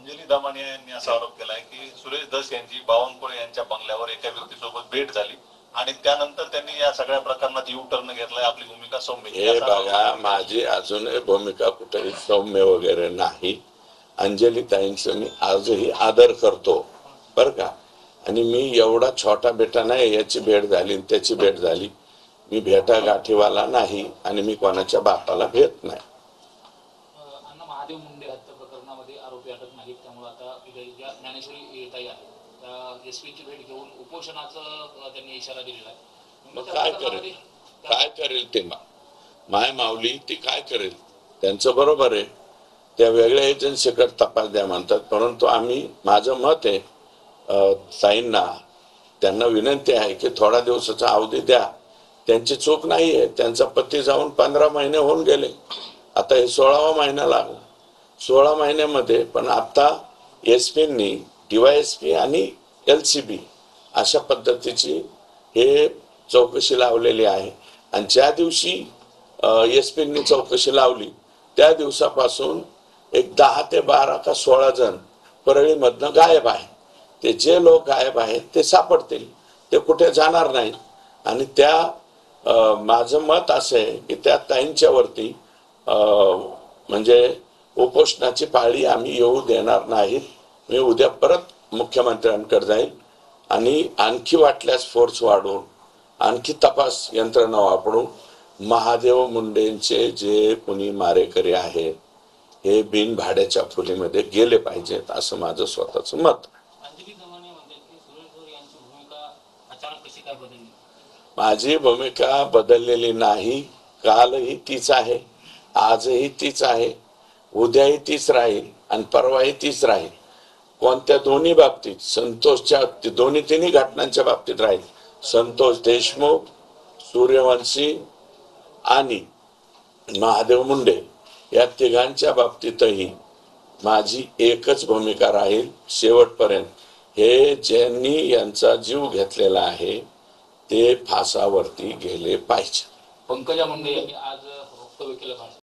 अंजली दमानिया यांनी असा आरोप केलाय की सुरेश धस यांची बावनकुळे यांच्या बंगल्यावर एका व्यक्तीसोबत भेट झाली आणि त्यानंतर त्यांनी या सगळ्या प्रकरणात यू टर्न घेतलाय, आपली भूमिका सौम्य. हे बघा, माझी अजूनही भूमिका कुठेही सौम्य वगैरे नाही. अंजली ताईंचं मी आजही आदर करतो बर का. आणि मी एवढा छोटा बेटा नाही, याची भेट झाली त्याची भेट झाली. मी भेटा गाठीवाला नाही आणि मी कोणाच्या बापाला भेट नाही. अण्णा महादेव मुंडे हत्या प्रकरणामध्ये आरोपी अटक नाहीत, त्यामुळे आता ज्या ज्ञानेश्वरी ताई आहे त्या एसपीची भेट घेऊन उपोषणाचं त्यांनी इशारा दिलेला आहे. मग काय करेल ते माय माऊली, ती काय करेल त्यांचं बरोबर आहे. त्या वेगळ्या एजन्सीकडे तपास द्या म्हणतात, परंतु माझं मत आहे ताईंना त्यांना विनंती आहे की थोडा दिवसाचा अवधी द्या. त्यांची चूक नाहीये. त्यांचा पती जाऊन 15 महिने होऊन गेले. आता हे 16वा महिना लागला. 16 महिन्यामध्ये पण आता एसपींनी DYSP आणि LCB अशा पद्धतीची हे चौकशी लावलेली आहे. आणि ज्या दिवशी एसपींनी चौकशी लावली त्या दिवसापासून एक 10 ते 12 का 16 जण परळीमधनं गायब आहे. ते जे लोक गायब आहेत ते सापडतील, ते कुठे जाणार नाही. आणि माझं मत असं आहे की त्या ताईंच्या वरती म्हणजे उपोषणाची पाळी आम्ही येऊ देणार नाहीत. मी उद्या परत मुख्यमंत्र्यांकडे जाईल आणि आणखी वाटल्यास फोर्स वाढवून आणखी तपास यंत्रणा वापरून महादेव मुंडेंचे जे कोणी मारेकरी आहेत हे बिन भाड्याच्या खोलीमध्ये गेले पाहिजेत, असं माझं स्वतःचं मत. माझी भूमिका बदललेली नाही. कालही तीच आहे, आजही तीच आहे, उद्याही तीच राहील आणि परवाही तीच राहील. कोणत्या दोन्ही बाबतीत, संतोषच्या दोन्ही तिन्ही घटनांच्या बाबतीत राहील. संतोष देशमुख, सूर्यवंशी आणि महादेव मुंडे या तिघांच्या बाबतीतही माझी एकच भूमिका राहील शेवटपर्यंत. हे ज्यांनी यांचा जीव घेतलेला आहे ते फासावरती गेले पाहिजे. पंकजा मुंडे यांनी आज वक्तव्य केलं.